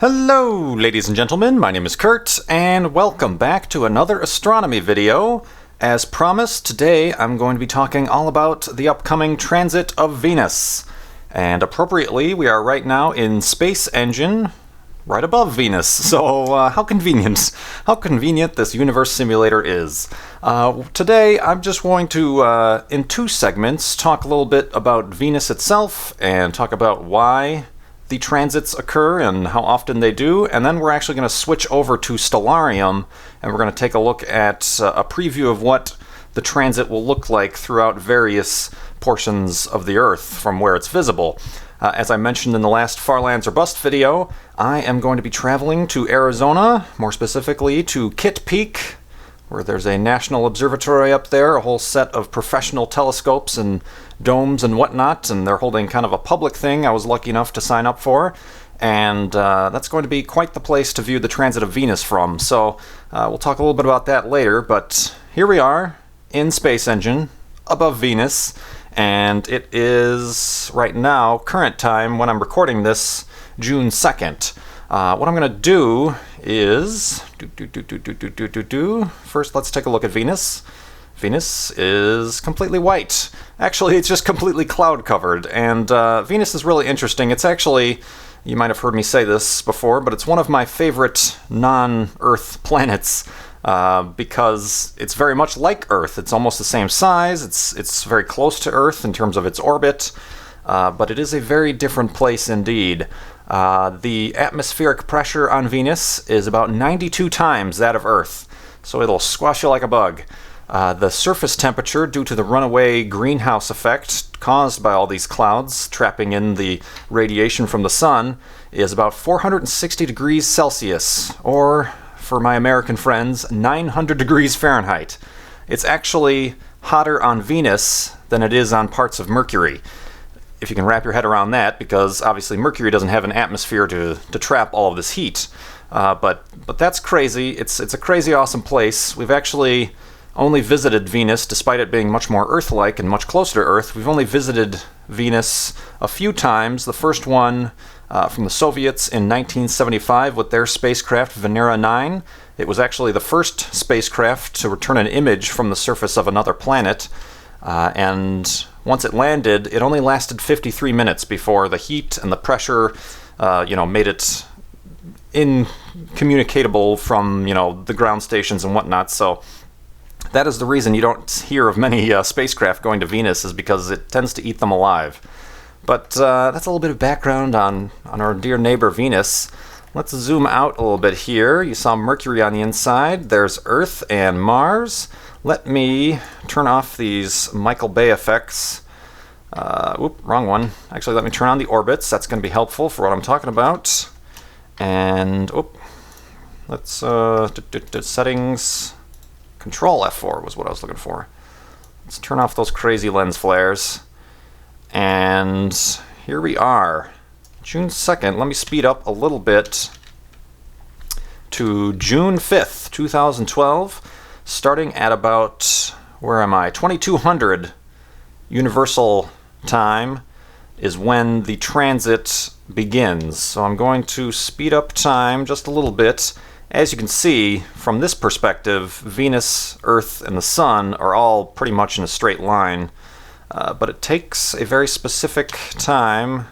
Hello, ladies and gentlemen, my name is Kurt, and welcome back to another astronomy video. As promised, today I'm going to be talking all about the upcoming transit of Venus. And appropriately, we are right now in Space Engine, right above Venus. So, how convenient this universe simulator is. Today, I'm just going to, in two segments, talk a little bit about Venus itself, and talk about why the transits occur and how often they do, and then we're actually going to switch over to Stellarium, and we're going to take a look at a preview of what the transit will look like throughout various portions of the Earth from where it's visible. As I mentioned in the last Far Lands or Bust video, I am going to be traveling to Arizona, more specifically to Kitt Peak, where there's a national observatory up there, a whole set of professional telescopes and domes and whatnot, and they're holding kind of a public thing I was lucky enough to sign up for, and that's going to be quite the place to view the transit of Venus from. So we'll talk a little bit about that later, but here we are in Space Engine, above Venus, and it is right now, current time, when I'm recording this, June 2nd. What I'm going to do is... First, let's take a look at Venus. Venus is completely white. Actually, it's just completely cloud-covered, and Venus is really interesting. It's actually, you might have heard me say this before, but it's one of my favorite non-Earth planets because it's very much like Earth. It's almost the same size. It's very close to Earth in terms of its orbit, but it is a very different place indeed. The atmospheric pressure on Venus is about 92 times that of Earth, so it'll squash you like a bug. The surface temperature, due to the runaway greenhouse effect caused by all these clouds trapping in the radiation from the sun, is about 460 degrees Celsius, or, for my American friends, 900 degrees Fahrenheit. It's actually hotter on Venus than it is on parts of Mercury, if you can wrap your head around that, because obviously Mercury doesn't have an atmosphere to trap all of this heat. But that's crazy. It's a crazy awesome place. We've actually only visited Venus, despite it being much more Earth-like and much closer to Earth. We've only visited Venus a few times. The first one from the Soviets in 1975 with their spacecraft Venera 9. It was actually the first spacecraft to return an image from the surface of another planet. And once it landed, it only lasted 53 minutes before the heat and the pressure, made it incommunicatable from, the ground stations and whatnot. So that is the reason you don't hear of many spacecraft going to Venus, is because it tends to eat them alive. But that's a little bit of background on our dear neighbor Venus. Let's zoom out a little bit here. You saw Mercury on the inside. There's Earth and Mars. Let me turn off these Michael Bay effects. Wrong one. Actually, let me turn on the orbits. That's going to be helpful for what I'm talking about. And, let's, settings, Control F4 was what I was looking for. Let's turn off those crazy lens flares. And here we are. June 2nd. Let me speed up a little bit to June 5th, 2012. Starting at about, 2200 Universal Time is when the transit begins. So I'm going to speed up time just a little bit. As you can see, from this perspective, Venus, Earth, and the Sun are all pretty much in a straight line. But it takes a very specific time.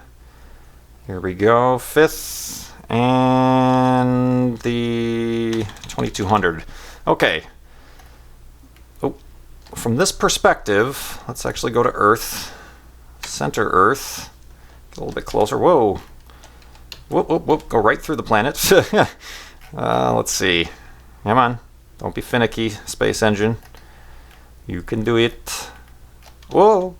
Here we go, 5th, and the 2200. Okay. From this perspective, let's actually go to Earth, center Earth, get a little bit closer. Whoa, whoop, whoop, whoop, go right through the planet. Let's see, come on, don't be finicky, Space Engine, you can do it. Whoa,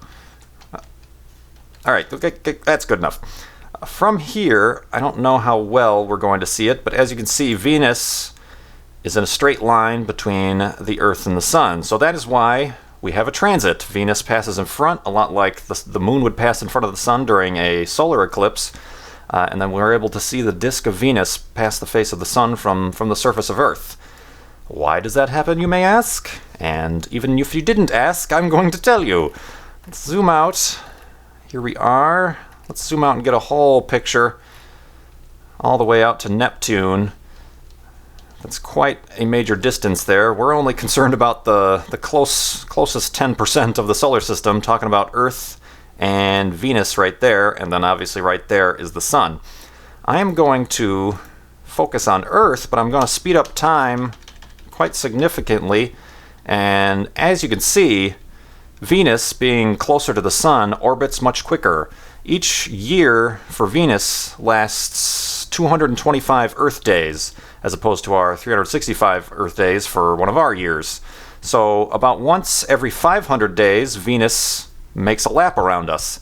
alright, okay, that's good enough. From here, I don't know how well we're going to see it, but as you can see, Venus is in a straight line between the Earth and the Sun. So that is why we have a transit. Venus passes in front, a lot like the Moon would pass in front of the Sun during a solar eclipse, and then we're able to see the disk of Venus pass the face of the Sun from the surface of Earth. Why does that happen, you may ask? And even if you didn't ask, I'm going to tell you. Let's zoom out. Here we are. Let's zoom out and get a whole picture. all the way out to Neptune. That's quite a major distance there. We're only concerned about the closest 10% of the solar system, talking about Earth and Venus right there, and then obviously right there is the Sun. I am going to focus on Earth, but I'm going to speed up time quite significantly, and as you can see, Venus, being closer to the Sun, orbits much quicker. Each year for Venus lasts 225 Earth days, as opposed to our 365 Earth days for one of our years. So about once every 500 days, Venus makes a lap around us.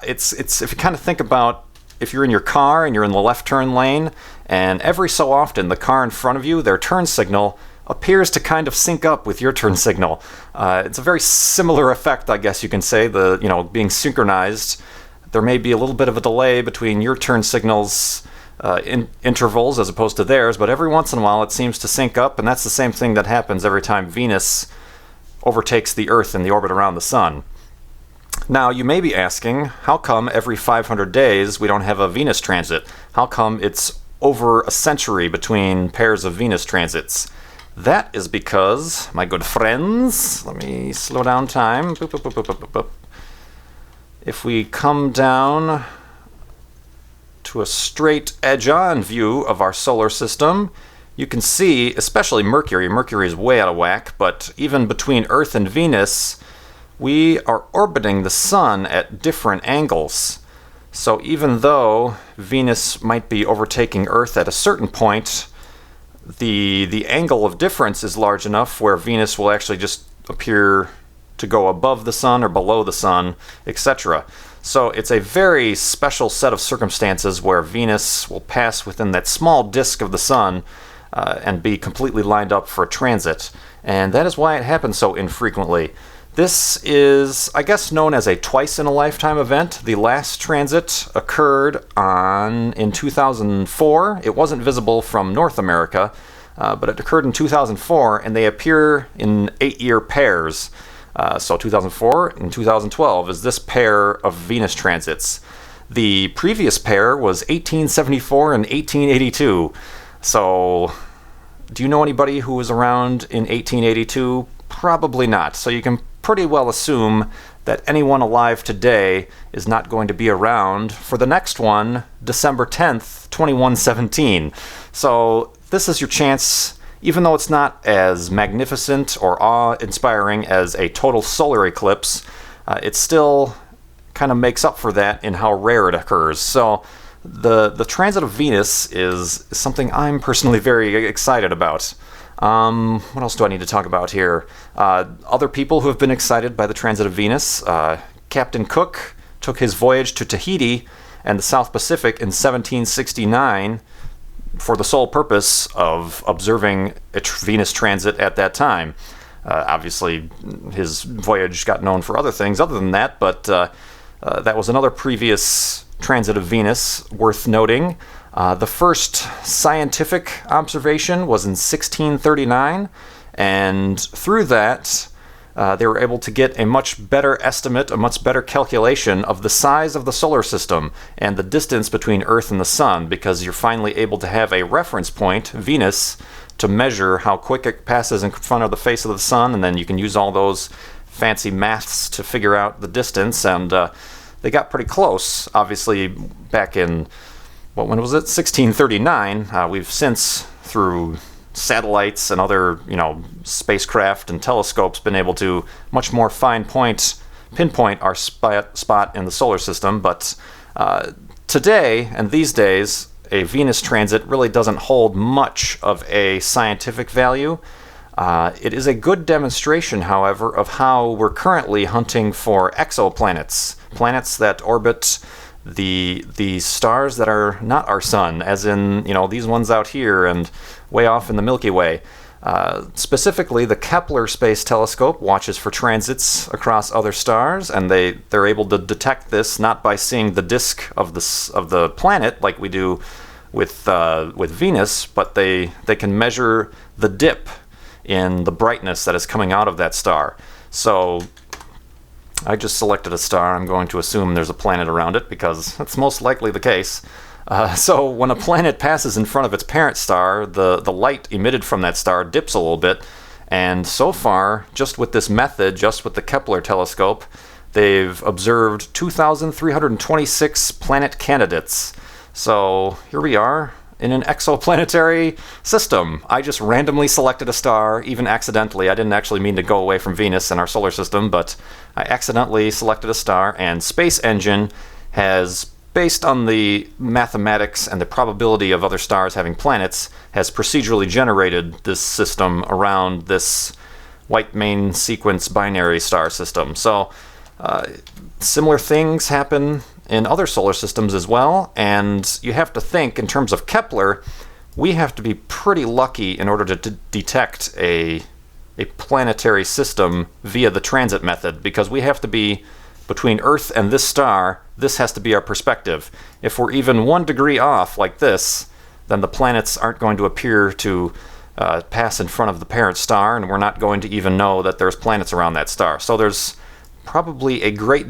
It's if you kind of think about if you're in your car and you're in the left turn lane, and every so often the car in front of you, their turn signal appears to kind of sync up with your turn signal. It's a very similar effect, I guess you can say, being synchronized. There may be a little bit of a delay between your turn signals intervals as opposed to theirs, but every once in a while it seems to sync up, and that's the same thing that happens every time Venus overtakes the Earth in the orbit around the Sun. Now, you may be asking, how come every 500 days we don't have a Venus transit? How come it's over a century between pairs of Venus transits? That is because, my good friends, let me slow down time. Boop, boop, boop, boop, boop, boop. If we come down to a straight edge-on view of our solar system, you can see, especially Mercury. Mercury is way out of whack, but even between Earth and Venus, we are orbiting the Sun at different angles. So even though Venus might be overtaking Earth at a certain point, the angle of difference is large enough where Venus will actually just appear to go above the Sun or below the Sun, etc. So it's a very special set of circumstances where Venus will pass within that small disk of the Sun and be completely lined up for a transit. And that is why it happens so infrequently. This is, I guess, known as a twice-in-a-lifetime event. The last transit occurred in 2004. It wasn't visible from North America, but it occurred in 2004, and they appear in 8-year pairs. So 2004 and 2012 is this pair of Venus transits. The previous pair was 1874 and 1882. So, do you know anybody who was around in 1882? Probably not. So you can pretty well assume that anyone alive today is not going to be around for the next one, December 10th, 2117. So this is your chance, even though it's not as magnificent or awe-inspiring as a total solar eclipse, it still kind of makes up for that in how rare it occurs. So the transit of Venus is something I'm personally very excited about. What else do I need to talk about here? Other people who have been excited by the transit of Venus. Captain Cook took his voyage to Tahiti and the South Pacific in 1769 for the sole purpose of observing a Venus transit at that time. Obviously, his voyage got known for other things other than that, but that was another previous transit of Venus worth noting. The first scientific observation was in 1639, and through that, they were able to get a much better estimate, a much better calculation of the size of the solar system and the distance between Earth and the Sun, because you're finally able to have a reference point, Venus, to measure how quick it passes in front of the face of the Sun, and then you can use all those fancy maths to figure out the distance, and they got pretty close, obviously, back in when was it? 1639. We've since, through satellites and other, spacecraft and telescopes, been able to much more pinpoint our spot in the solar system. But today and these days, a Venus transit really doesn't hold much of a scientific value. It is a good demonstration, however, of how we're currently hunting for exoplanets, planets that orbit the stars that are not our sun, as in, these ones out here and way off in the Milky Way. Specifically, the Kepler Space Telescope watches for transits across other stars, and they're able to detect this not by seeing the disk of the planet like we do with Venus, but they can measure the dip in the brightness that is coming out of that star. So I just selected a star. I'm going to assume there's a planet around it because that's most likely the case. So when a planet passes in front of its parent star, the light emitted from that star dips a little bit. And so far, just with this method, just with the Kepler telescope, they've observed 2,326 planet candidates. So here we are in an exoplanetary system. I just randomly selected a star, even accidentally. I didn't actually mean to go away from Venus in our solar system, but I accidentally selected a star, and Space Engine has, based on the mathematics and the probability of other stars having planets, has procedurally generated this system around this white main sequence binary star system. So similar things happen in other solar systems as well, and you have to think in terms of Kepler, we have to be pretty lucky in order to detect a planetary system via the transit method, because we have to be between Earth and this star. This has to be our perspective. If we're even 1 degree off like this, then the planets aren't going to appear to pass in front of the parent star, and we're not going to even know that there's planets around that star. So there's probably a great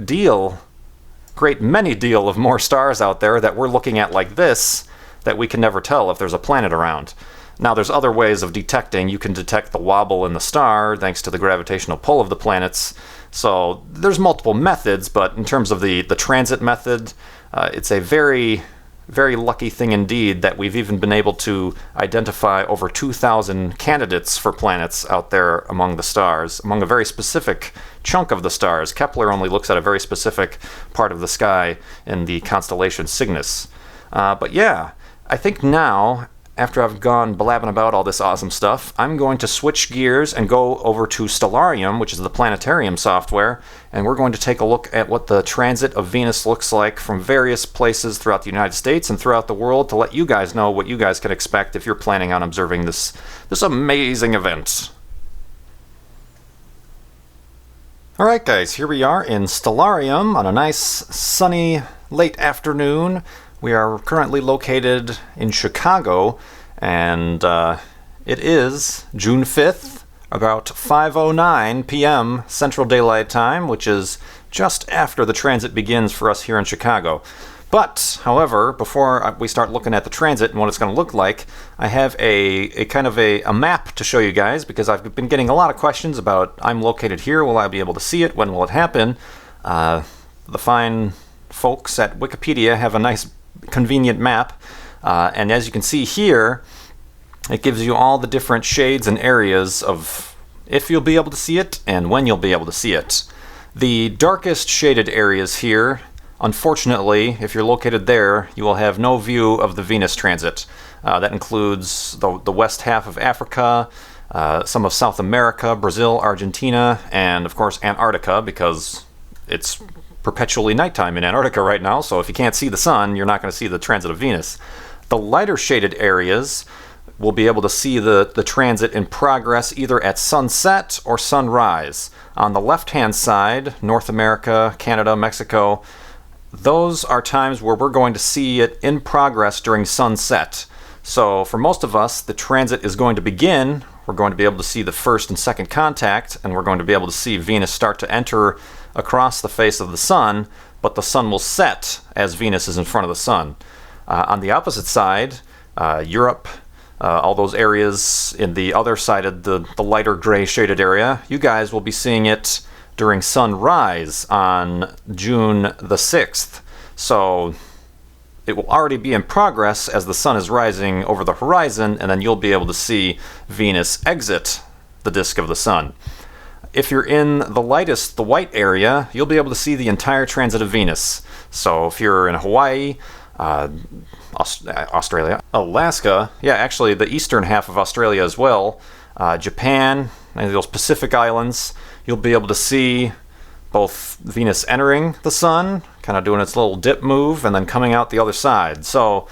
many deal of more stars out there that we're looking at like this that we can never tell if there's a planet around. Now there's other ways of detecting. You can detect the wobble in the star thanks to the gravitational pull of the planets. So there's multiple methods, but in terms of the transit method, it's a very, very lucky thing indeed that we've even been able to identify over 2,000 candidates for planets out there among the stars, among a very specific chunk of the stars. Kepler only looks at a very specific part of the sky in the constellation Cygnus. But yeah, I think now, after I've gone blabbing about all this awesome stuff, I'm going to switch gears and go over to Stellarium, which is the planetarium software, and we're going to take a look at what the transit of Venus looks like from various places throughout the United States and throughout the world, to let you guys know what you guys can expect if you're planning on observing this amazing event. Alright guys, here we are in Stellarium on a nice sunny late afternoon. We are currently located in Chicago, and it is June 5th, about 5:09 p.m. Central Daylight Time, which is just after the transit begins for us here in Chicago. But, however, before we start looking at the transit and what it's going to look like, I have a kind of a map to show you guys, because I've been getting a lot of questions about, I'm located here, will I be able to see it, when will it happen? The fine folks at Wikipedia have a nice convenient map, and as you can see here, it gives you all the different shades and areas of if you'll be able to see it and when you'll be able to see it. The darkest shaded areas here, unfortunately, if you're located there, you will have no view of the Venus transit. That includes the west half of Africa, some of South America, Brazil, Argentina, and of course Antarctica, because it's perpetually nighttime in Antarctica right now, so if you can't see the sun, you're not going to see the transit of Venus. The lighter shaded areas will be able to see the transit in progress either at sunset or sunrise. On the left-hand side, North America, Canada, Mexico, those are times where we're going to see it in progress during sunset. So for most of us, the transit is going to begin. We're going to be able to see the first and second contact, and we're going to be able to see Venus start to enter across the face of the sun, but the sun will set as Venus is in front of the sun. On the opposite side, Europe, all those areas in the other side of the lighter gray shaded area, you guys will be seeing it during sunrise on June the 6th. So it will already be in progress as the sun is rising over the horizon, and then you'll be able to see Venus exit the disk of the sun. If you're in the lightest, the white area, you'll be able to see the entire transit of Venus. So if you're in Hawaii, Australia, Alaska, yeah, actually the eastern half of Australia as well, Japan, and those Pacific islands, you'll be able to see both Venus entering the sun, kind of doing its little dip move, and then coming out the other side. So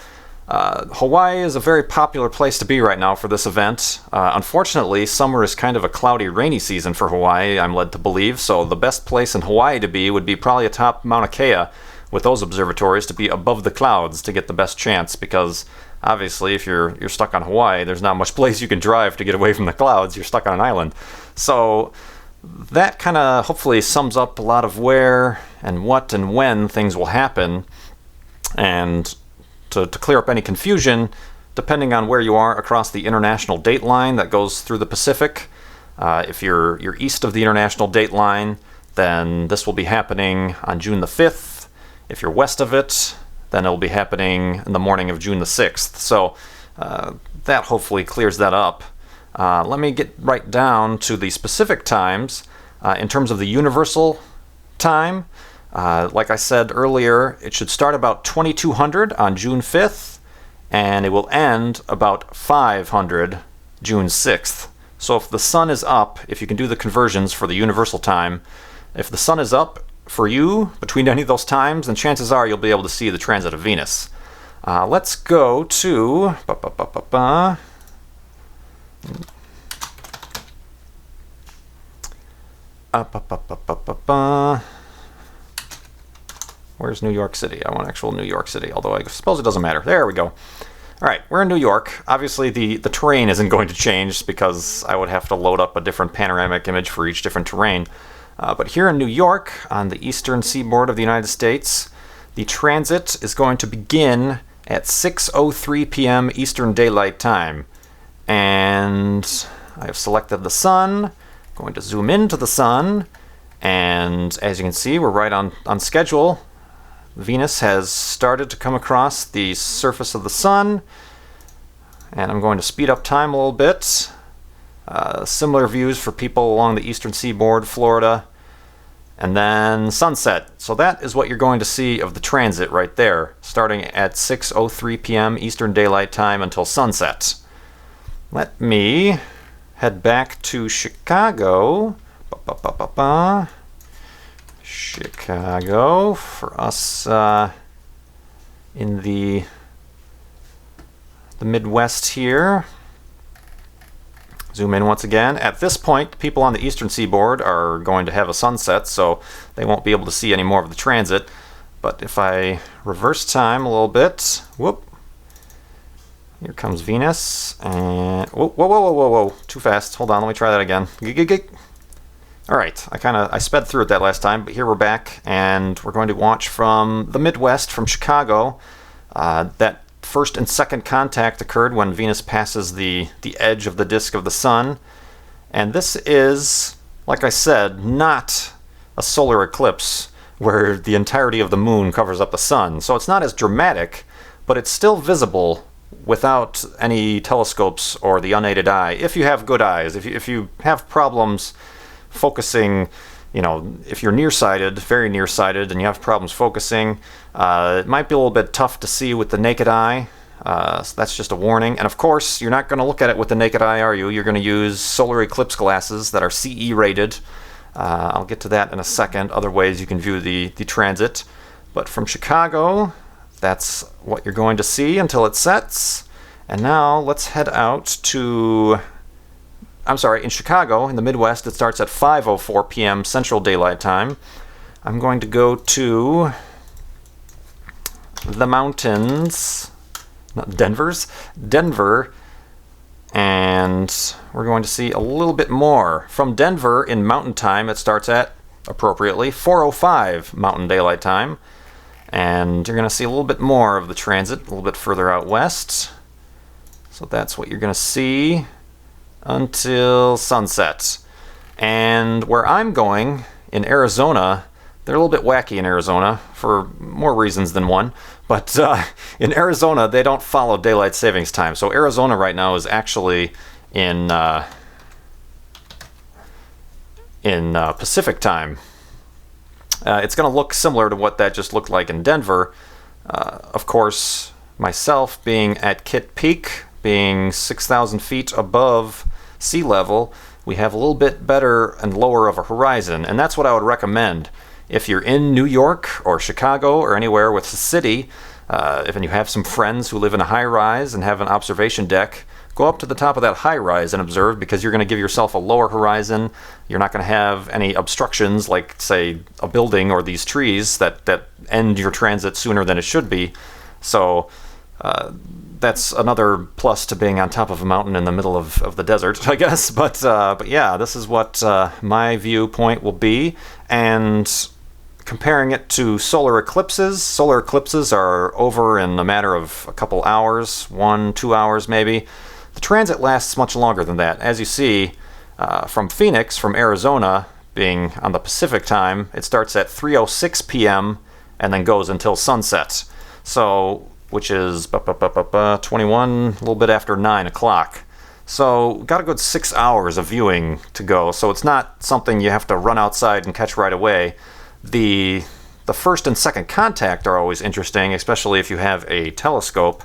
Hawaii is a very popular place to be right now for this event. Unfortunately, summer is kind of a cloudy, rainy season for Hawaii, I'm led to believe, so the best place in Hawaii to be would be probably atop Mauna Kea with those observatories, to be above the clouds to get the best chance, because obviously if you're stuck on Hawaii, there's not much place you can drive to get away from the clouds. You're stuck on an island. So that kind of hopefully sums up a lot of where and what and when things will happen. And to clear up any confusion, depending on where you are across the international date line that goes through the Pacific, if you're east of the international date line, then this will be happening on June the 5th. If you're west of it, then it'll be happening in the morning of June the 6th. So that hopefully clears that up. Let me get right down to the specific times. In terms of the universal time, like I said earlier, it should start about 2200 on June 5th, and it will end about 500 June 6th. So if the sun is up, if you can do the conversions for the universal time, if the sun is up for you between any of those times, then chances are you'll be able to see the transit of Venus. Let's go to... Where's New York City? I want actual New York City, although I suppose it doesn't matter. There we go. All right, we're in New York. Obviously, the terrain isn't going to change because I would have to load up a different panoramic image for each different terrain. But here in New York, on the eastern seaboard of the United States, the transit is going to begin at 6:03 p.m. Eastern Daylight Time. And I have selected the sun. Going to zoom into the sun. And as you can see, we're right on schedule. Venus has started to come across the surface of the sun, and I'm going to speed up time a little bit. Similar views for people along the eastern seaboard, Florida, and then sunset. So that is what you're going to see of the transit right there, starting at 6:03 p.m. Eastern Daylight Time until sunset. Let me head back to Chicago. Chicago for us in the Midwest here. Zoom in once again. At this point, people on the eastern seaboard are going to have a sunset, so they won't be able to see any more of the transit. But if I reverse time a little bit, whoop, here comes Venus, and whoa, too fast. Hold on, let me try that again. All right, I sped through it that last time, but here we're back, and we're going to watch from the Midwest, from Chicago. That first and second contact occurred when Venus passes the edge of the disk of the sun. And this is, like I said, not a solar eclipse where the entirety of the moon covers up the sun. So it's not as dramatic, but it's still visible without any telescopes or the unaided eye. If you have good eyes, if you have problems focusing, if you're nearsighted, very nearsighted, and you have problems focusing, it might be a little bit tough to see with the naked eye. So that's just a warning. And of course, you're not going to look at it with the naked eye, are you? You're going to use solar eclipse glasses that are CE rated. I'll get to that in a second. Other ways you can view the transit. But from Chicago, that's what you're going to see until it sets. And now let's head out to... in Chicago, in the Midwest, it starts at 5:04 p.m. Central Daylight Time. I'm going to go to the mountains, Denver, and we're going to see a little bit more. From Denver, in Mountain Time, it starts at, appropriately, 4:05 Mountain Daylight Time. And you're going to see a little bit more of the transit, a little bit further out west. So that's what you're going to see until sunset. And where I'm going, in Arizona, they're a little bit wacky in Arizona for more reasons than one. But in Arizona, they don't follow daylight savings time. So Arizona right now is actually in Pacific time. It's going to look similar to what that just looked like in Denver. Of course, myself being at Kitt Peak, being 6,000 feet above sea level, we have a little bit better and lower of a horizon, and that's what I would recommend. If you're in New York or Chicago or anywhere with a city, and you have some friends who live in a high-rise and have an observation deck, go up to the top of that high-rise and observe, because you're going to give yourself a lower horizon. You're not going to have any obstructions like, say, a building or these trees that end your transit sooner than it should be. So that's another plus to being on top of a mountain in the middle of the desert, I guess. But yeah, this is what my viewpoint will be. And comparing it to solar eclipses. Solar eclipses are over in a matter of a couple hours, 1-2 hours maybe. The transit lasts much longer than that. As you see, from Phoenix, from Arizona, being on the Pacific time, it starts at 3:06 p.m. and then goes until sunset. So, which is 21, a little bit after 9 o'clock. So, got a good 6 hours of viewing to go. So it's not something you have to run outside and catch right away. The first and second contact are always interesting, especially if you have a telescope,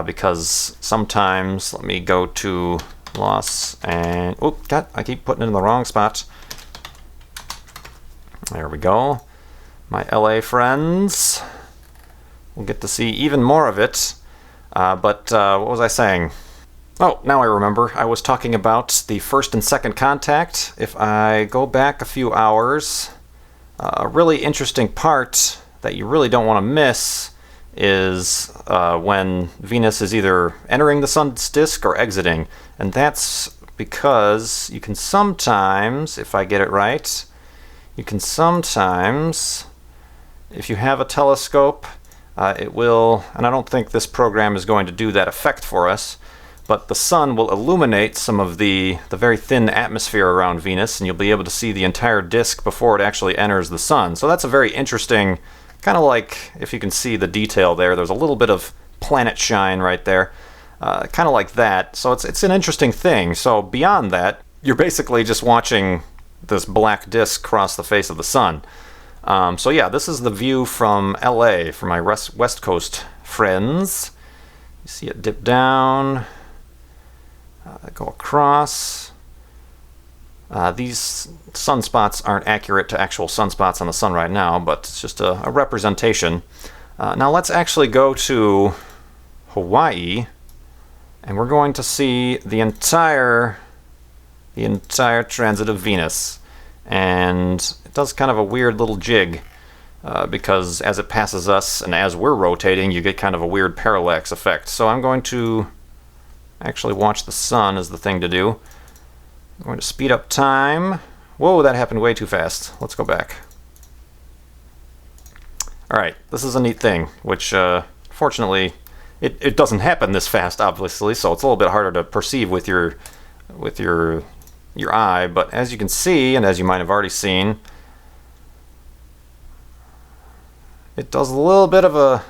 because sometimes, let me go to Los and God, I keep putting it in the wrong spot. There we go. My LA friends will get to see even more of it. But what was I saying? Oh, now I remember. I was talking about the first and second contact. If I go back a few hours, a really interesting part that you really don't want to miss is when Venus is either entering the sun's disk or exiting. And that's because you can sometimes, if I get it right, you can sometimes, if you have a telescope, it will, and I don't think this program is going to do that effect for us, but the sun will illuminate some of the very thin atmosphere around Venus, and you'll be able to see the entire disk before it actually enters the sun. So that's a very interesting, kind of like, if you can see the detail there, there's a little bit of planet shine right there, kind of like that. So it's an interesting thing. So beyond that, you're basically just watching this black disk cross the face of the sun. So yeah, this is the view from LA for my West Coast friends. You see it dip down, go across. These sunspots aren't accurate to actual sunspots on the sun right now, but it's just a representation. Now let's actually go to Hawaii, and we're going to see the entire transit of Venus. And it does kind of a weird little jig, because as it passes us and as we're rotating, you get kind of a weird parallax effect. So I'm going to actually watch the sun is the thing to do. I'm going to speed up time. Whoa, that happened way too fast. Let's go back. Alright, this is a neat thing, which fortunately it doesn't happen this fast, obviously, so it's a little bit harder to perceive with your eye, but as you can see, and as you might have already seen, it does a little bit of a...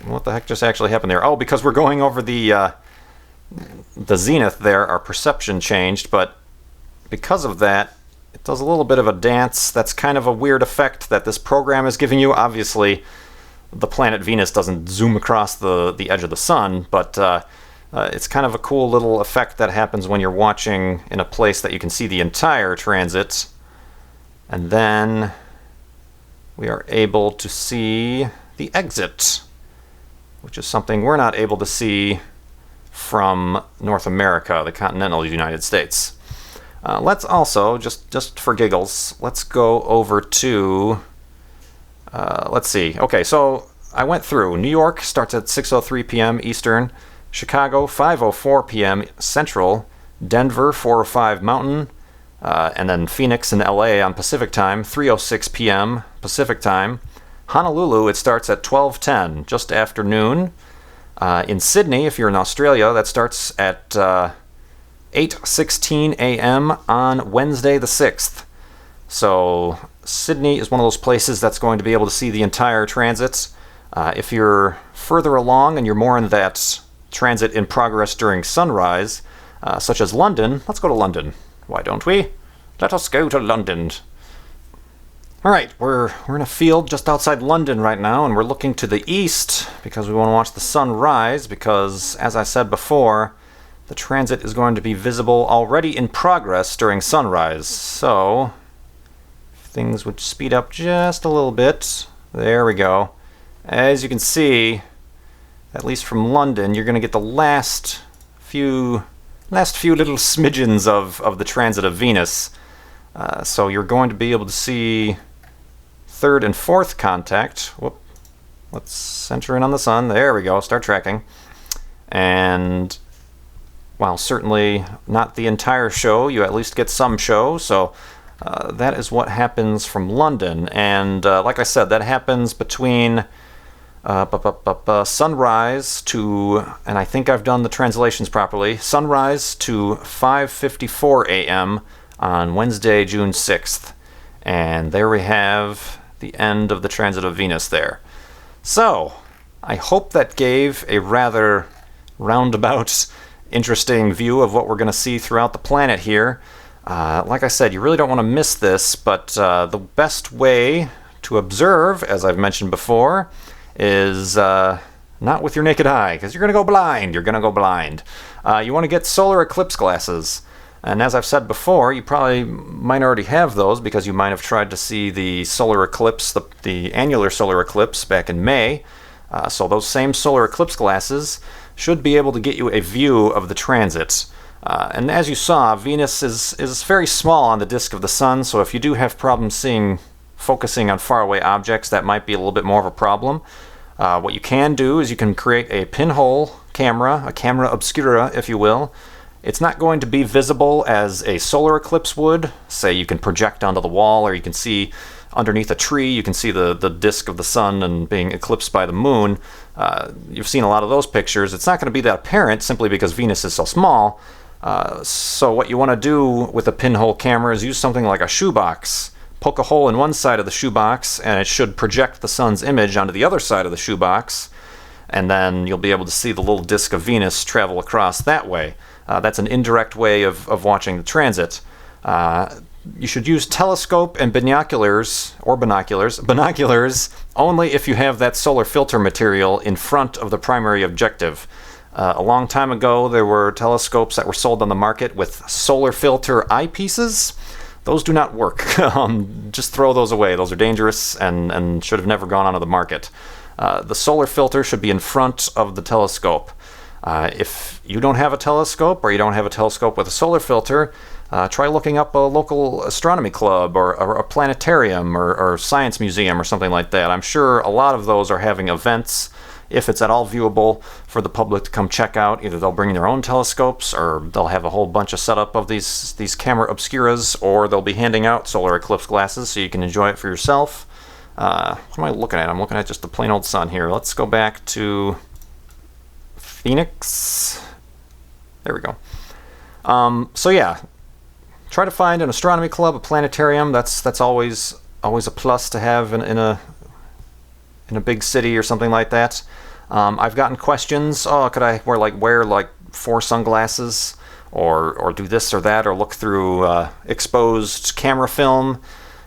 What the heck just actually happened there? Oh, because we're going over the zenith there, our perception changed, but because of that, it does a little bit of a dance. That's kind of a weird effect that this program is giving you. Obviously, the planet Venus doesn't zoom across the edge of the sun, but it's kind of a cool little effect that happens when you're watching in a place that you can see the entire transit. And then we are able to see the exit, which is something we're not able to see from North America, the continental United States. Let's also, just for giggles, let's go over to, let's see. Okay, so I went through. New York starts at 6:03 p.m. Eastern, Chicago 5:04 p.m. Central, Denver 4:05 Mountain, and then Phoenix and LA on Pacific time 3:06 p.m. Pacific time. Honolulu, it starts at 12:10, just after noon. In Sydney, if you're in Australia, that starts at 8:16 a.m. on Wednesday the 6th. So Sydney is one of those places that's going to be able to see the entire transit. If you're further along and you're more in that transit in progress during sunrise, such as London, let's go to London. Why don't we? Let us go to London. Alright, we're in a field just outside London right now, and we're looking to the east because we want to watch the sun rise, because, as I said before, the transit is going to be visible already in progress during sunrise. So, if things would speed up just a little bit. There we go. As you can see, at least from London, you're going to get the last few little smidgens of the transit of Venus. So you're going to be able to see third and fourth contact. Whoop. Let's center in on the sun. There we go. Start tracking. And while certainly not the entire show, you at least get some show. So that is what happens from London. And like I said, that happens between sunrise to, and I think I've done the translations properly, sunrise to 5:54 a.m. on Wednesday, June 6th. And there we have the end of the transit of Venus there. So, I hope that gave a rather roundabout, interesting view of what we're going to see throughout the planet here. Like I said, you really don't want to miss this, but the best way to observe, as I've mentioned before, is not with your naked eye, because you're going to go blind. You're going to go blind. You want to get solar eclipse glasses. And as I've said before, you probably might already have those because you might have tried to see the solar eclipse, the annular solar eclipse back in May. So those same solar eclipse glasses should be able to get you a view of the transit. And as you saw, Venus is very small on the disk of the Sun, so if you do have problems focusing on faraway objects, that might be a little bit more of a problem. What you can do is you can create a pinhole camera, a camera obscura, if you will. It's not going to be visible as a solar eclipse would. Say you can project onto the wall, or you can see underneath a tree, you can see the disk of the Sun and being eclipsed by the moon. You've seen a lot of those pictures. It's not going to be that apparent simply because Venus is so small. So what you want to do with a pinhole camera is use something like a shoebox. Poke a hole in one side of the shoebox, and it should project the Sun's image onto the other side of the shoebox, and then you'll be able to see the little disk of Venus travel across that way. That's an indirect way of watching the transit. You should use telescope and binoculars only if you have that solar filter material in front of the primary objective. A long time ago, there were telescopes that were sold on the market with solar filter eyepieces. Those do not work. Just throw those away. Those are dangerous and should have never gone onto the market. The solar filter should be in front of the telescope. If you don't have a telescope, or you don't have a telescope with a solar filter, try looking up a local astronomy club or a planetarium or science museum or something like that. I'm sure a lot of those are having events, if it's at all viewable, for the public to come check out. Either they'll bring their own telescopes, or they'll have a whole bunch of setup of these camera obscuras, or they'll be handing out solar eclipse glasses so you can enjoy it for yourself. What am I looking at? I'm looking at just the plain old Sun here. Let's go back to Phoenix. There we go. So yeah, try to find an astronomy club, a planetarium. That's always a plus to have in a big city or something like that. I've gotten questions. Oh, could I wear 4 sunglasses, or do this or that, or look through exposed camera film?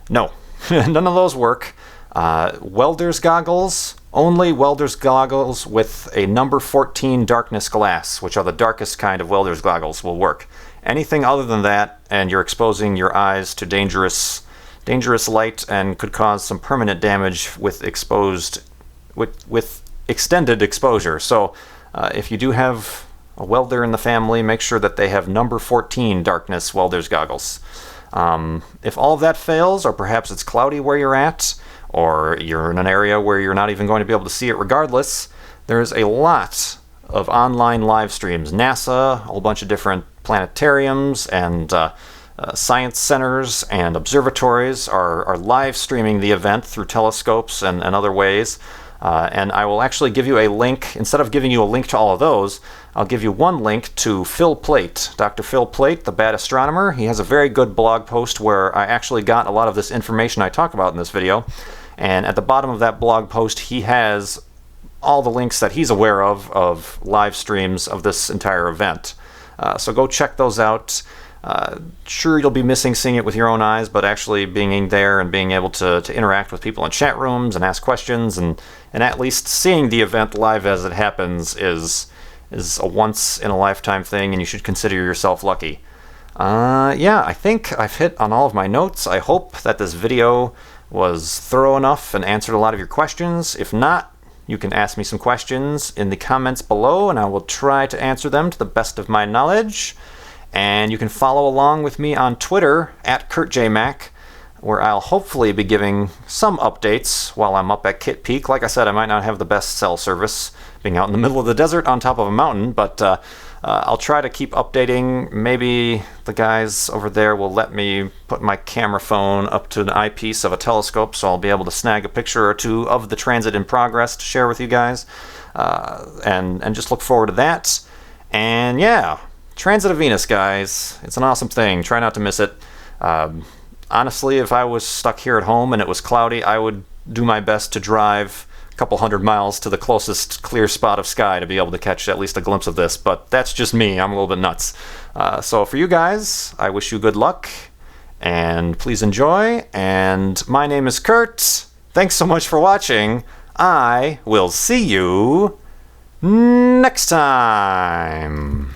No, none of those work. Welder's goggles. Only welder's goggles with a number 14 darkness glass, which are the darkest kind of welder's goggles, will work. Anything other than that, and you're exposing your eyes to dangerous light and could cause some permanent damage with extended exposure. So if you do have a welder in the family, make sure that they have number 14 darkness welder's goggles. If all of that fails, or perhaps it's cloudy where you're at, or you're in an area where you're not even going to be able to see it regardless, there's a lot of online live streams. NASA, a whole bunch of different planetariums and science centers and observatories are live streaming the event through telescopes and other ways. And I will actually give you a link. Instead of giving you a link to all of those, I'll give you one link to Phil Plait, Dr. Phil Plait, the bad astronomer. He has a very good blog post where I actually got a lot of this information I talk about in this video. And at the bottom of that blog post, he has all the links that he's aware of live streams of this entire event. So go check those out. Sure, you'll be missing seeing it with your own eyes, but actually being there and being able to interact with people in chat rooms and ask questions and at least seeing the event live as it happens is a once-in-a-lifetime thing, and you should consider yourself lucky. Yeah, I think I've hit on all of my notes. I hope that this video was thorough enough and answered a lot of your questions. If not, you can ask me some questions in the comments below, and I will try to answer them to the best of my knowledge. And you can follow along with me on Twitter at KurtJMac, where I'll hopefully be giving some updates while I'm up at Kit Peak. Like I said, I might not have the best cell service, being out in the middle of the desert on top of a mountain, but I'll try to keep updating. Maybe the guys over there will let me put my camera phone up to an eyepiece of a telescope, so I'll be able to snag a picture or two of the transit in progress to share with you guys, and just look forward to that. And yeah, transit of Venus, guys. It's an awesome thing. Try not to miss it. Honestly, if I was stuck here at home and it was cloudy, I would do my best to drive a couple 100 miles to the closest clear spot of sky to be able to catch at least a glimpse of this, but that's just me. I'm a little bit nuts. So for you guys, I wish you good luck, and please enjoy, and my name is Kurt. Thanks so much for watching. I will see you next time.